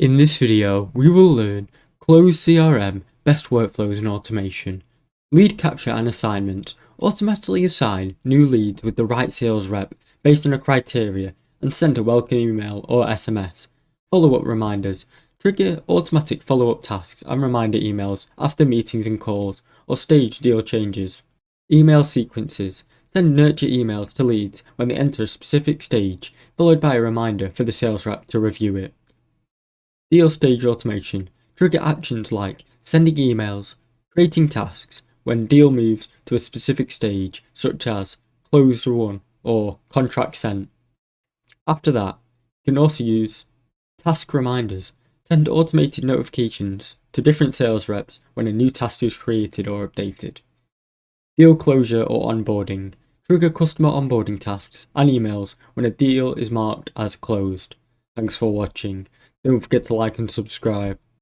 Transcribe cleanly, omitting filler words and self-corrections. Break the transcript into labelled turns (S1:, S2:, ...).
S1: In this video, we will learn Close CRM, Best Workflows and Automation. Lead capture and assignment. Automatically assign new leads with the right sales rep based on a criteria and send a welcome email or SMS. Follow-up reminders. Trigger automatic follow-up tasks and reminder emails after meetings and calls or stage deal changes. Email sequences. Send nurture emails to leads when they enter a specific stage, followed by a reminder for the sales rep to review it. Deal stage automation. Trigger actions like sending emails, creating tasks when deal moves to a specific stage, such as close won or contract sent. After that, you can also use task reminders. Send automated notifications to different sales reps when a new task is created or updated. Deal closure or onboarding. Trigger customer onboarding tasks and emails when a deal is marked as closed. Thanks for watching. Don't forget to like and subscribe.